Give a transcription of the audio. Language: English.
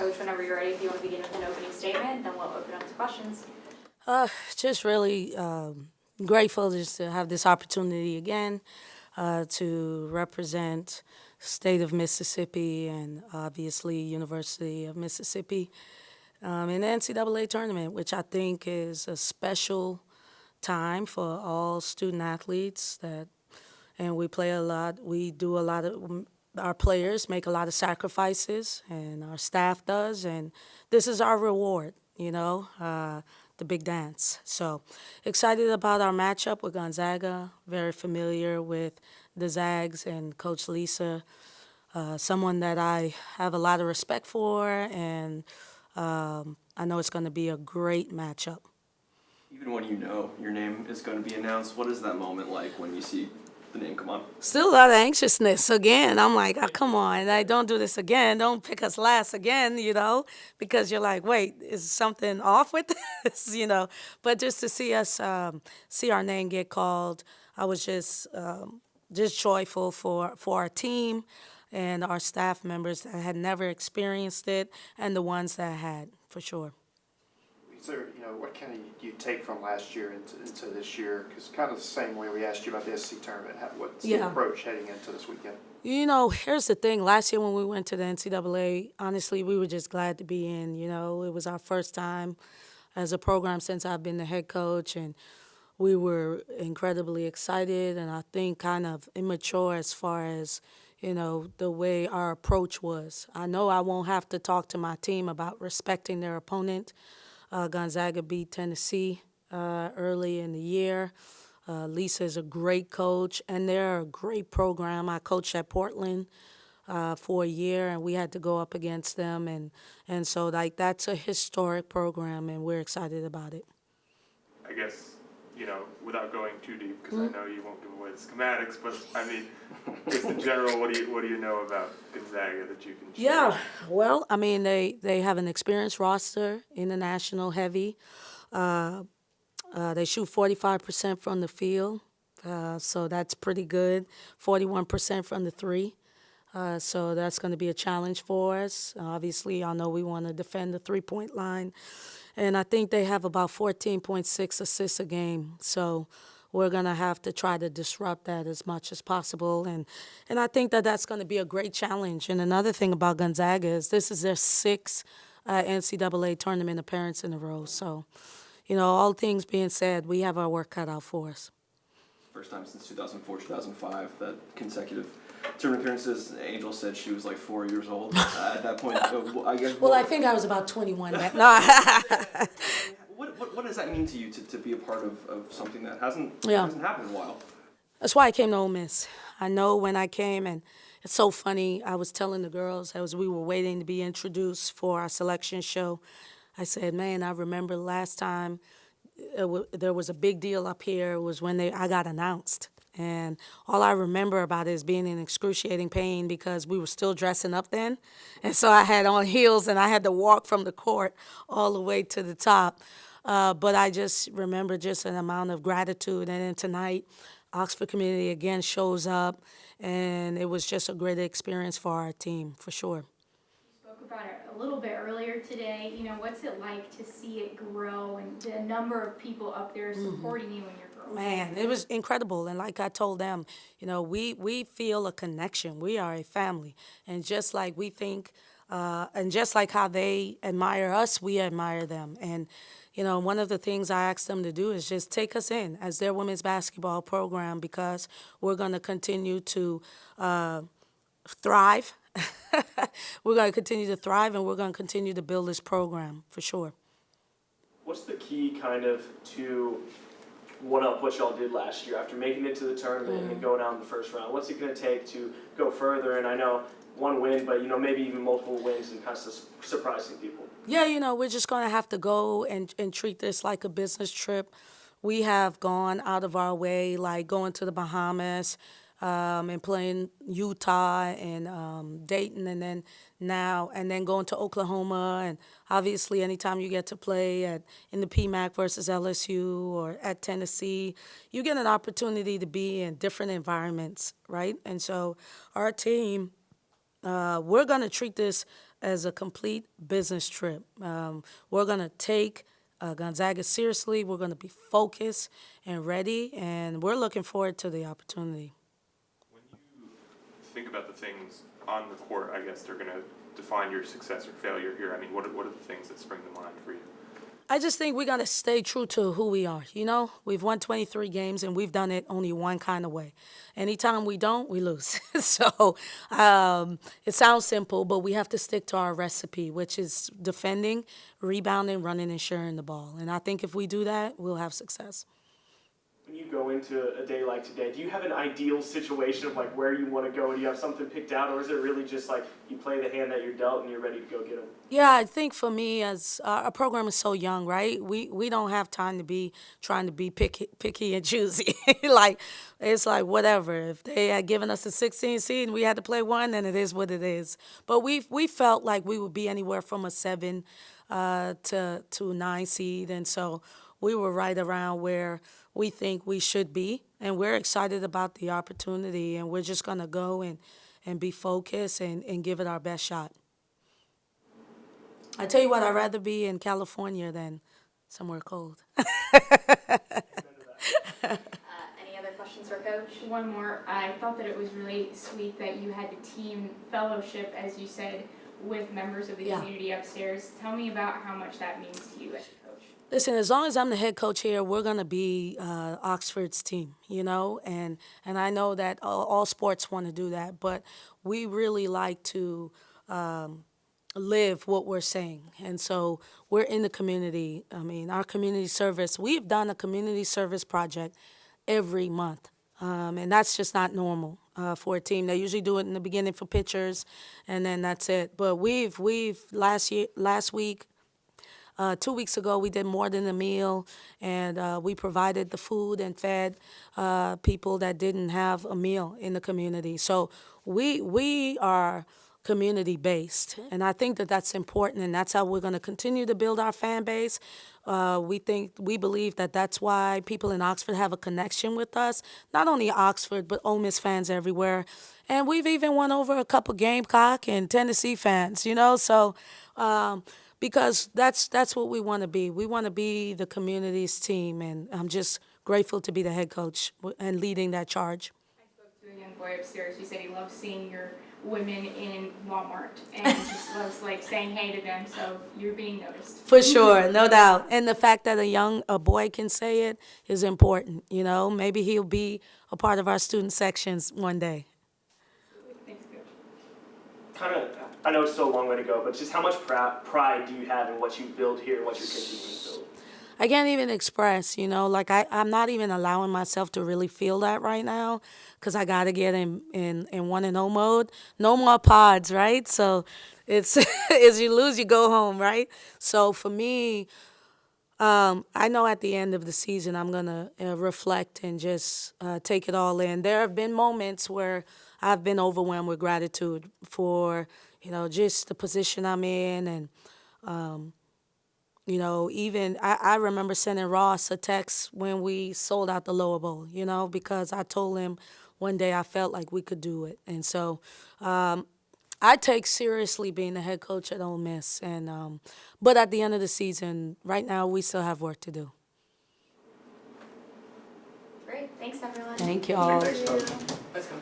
Coach, whenever you're ready, if you want to begin with an opening statement, then we'll open up to questions. Just really grateful just to have this opportunity again to represent state of Mississippi and obviously University of Mississippi in the NCAA tournament, which I think is a special time for all student athletes and we play a lot. We do a lot of our players make a lot of sacrifices, and our staff does, and this is our reward. The big dance. So excited about our matchup with Gonzaga. Very familiar with the Zags and Coach Lisa. Someone that I have a lot of respect for, and I know it's going to be a great matchup. Even when you know your name is going to be announced, what is that moment like when you see the name come on? Still a lot of anxiousness. Again, I'm like, oh, come on, don't do this again. Don't pick us last again, because you're like, wait, is something off with this, But just to see us, see our name get called, I was just joyful for our team and our staff members that had never experienced it and the ones that had, for sure. So, what can you take from last year into this year? Because kind of the same way we asked you about the SEC tournament. What's the approach heading into this weekend? Here's the thing. Last year when we went to the NCAA, honestly, we were just glad to be in. It was our first time as a program since I've been the head coach, and we were incredibly excited and I think kind of immature as far as, the way our approach was. I know I won't have to talk to my team about respecting their opponent. Gonzaga beat Tennessee early in the year. Lisa is a great coach, and they're a great program. I coached at Portland for a year, and we had to go up against them. And so, that's a historic program, and we're excited about it. I guess, without going too deep, because I know you won't give away the schematics, but, just in general, what do you know about Gonzaga that you can share? Yeah, well, they have an experienced roster, international heavy. They shoot 45% from the field, so that's pretty good. 41% from the three, so that's going to be a challenge for us. Obviously, I know we want to defend the three-point line, and I think they have about 14.6 assists a game. So we're going to have to try to disrupt that as much as possible, and I think that's going to be a great challenge. And another thing about Gonzaga is this is their sixth NCAA tournament appearance in a row. So, all things being said, we have our work cut out for us. First time since 2004, 2005 that consecutive tournament appearances. Angel said she was like 4 years old at that point. I guess. Well, I think I was about 21 then. No. What does that mean to you to be a part of something that hasn't happened in a while? That's why I came to Ole Miss. I know when I came, and it's so funny, I was telling the girls as we were waiting to be introduced for our selection show, I said, man, I remember last time there was a big deal up here was when I got announced. And all I remember about it is being in excruciating pain because we were still dressing up then. And so I had on heels and I had to walk from the court all the way to the top. But I just remember just an amount of gratitude. And then tonight, Oxford community again shows up, and it was just a great experience for our team, for sure. You spoke about it a little bit earlier today. What's it like to see it grow and the number of people up there supporting you and your girls? Man, it was incredible. And like I told them, we feel a connection. We are a family. And just like we think, and just like how they admire us, we admire them. And one of the things I asked them to do is just take us in as their women's basketball program because we're going to continue to thrive. We're going to continue to thrive, and we're going to continue to build this program for sure. What's the key kind of to one-up what y'all did last year after making it to the tournament and going out in the first round? What's it going to take to go further? And I know one win, but maybe even multiple wins and kind of surprising people. Yeah, we're just going to have to go and treat this like a business trip. We have gone out of our way, like going to the Bahamas and playing Utah and Dayton, and then going to Oklahoma. And obviously, anytime you get to play in the PMAC versus LSU or at Tennessee, you get an opportunity to be in different environments, right? And so our team, we're going to treat this as a complete business trip. We're going to take Gonzaga seriously. We're going to be focused and ready, and we're looking forward to the opportunity. When you think about the things on the court, I guess they're going to define your success or failure here. I mean, what are the things that spring to mind for you? I just think we got to stay true to who we are. You know, we've won 23 games, and we've done it only one kind of way. Anytime we don't, we lose. So it sounds simple, but we have to stick to our recipe, which is defending, rebounding, running, and sharing the ball. And I think if we do that, we'll have success. When you go into a day like today, do you have an ideal situation of like where you want to go? Do you have something picked out, or is it really just like you play the hand that you're dealt and you're ready to go get them? Yeah, I think for me, as our program is so young, right? We don't have time to be trying to be picky and choosy. Like it's like whatever. If they had given us a 16 seed and we had to play one, then it is what it is. But we felt like we would be anywhere from a 7 to 9 seed, and so we were right around where we think we should be, and we're excited about the opportunity, and we're just gonna go and be focused and give it our best shot. I tell you what, I'd rather be in California than somewhere cold. Any other questions for Coach? One more. I thought that it was really sweet that you had the team fellowship, as you said, with members of the community upstairs. Tell me about how much that means to you as a coach. Listen, as long as I'm the head coach here, we're going to be Oxford's team, you know, and I know that all sports want to do that, but we really like to live what we're saying. And so we're in the community. I mean, our community service, we've done a community service project every month, and that's just not normal for a team. They usually do it in the beginning for pitchers, and then that's it. But we've last week, 2 weeks ago, we did more than a meal, and we provided the food and fed people that didn't have a meal in the community. So we are community-based, and I think that that's important, and that's how we're going to continue to build our fan base. We believe that that's why people in Oxford have a connection with us, not only Oxford, but Ole Miss fans everywhere. And we've even won over a couple Gamecock and Tennessee fans, you know, so because that's what we want to be. We want to be the community's team, and I'm just grateful to be the head coach and leading that charge. I spoke to a young boy upstairs who said he loves seeing your women in Walmart and just loves like saying hey to them, so you're being noticed. For sure, no doubt. And the fact that a boy can say it is important, you know. Maybe he'll be a part of our student sections one day. Thanks, Coach. I know it's still a long way to go, but just how much pride do you have in what you build here and what you're continuing to build? I can't even express, you know, like I'm not even allowing myself to really feel that right now because I got to get in 1-0 mode. No more pods, right? So it's, as you lose, you go home, right? So for me, I know at the end of the season I'm going to reflect and just take it all in. There have been moments where I've been overwhelmed with gratitude for, you know, just the position I'm in and, you know, even I remember sending Ross a text when we sold out the lower bowl, you know, because I told him one day I felt like we could do it. And so I take seriously being the head coach at Ole Miss. And but at the end of the season, right now, we still have work to do. Great. Thanks, everyone. Thank you all. Thanks, Coach. Let's go.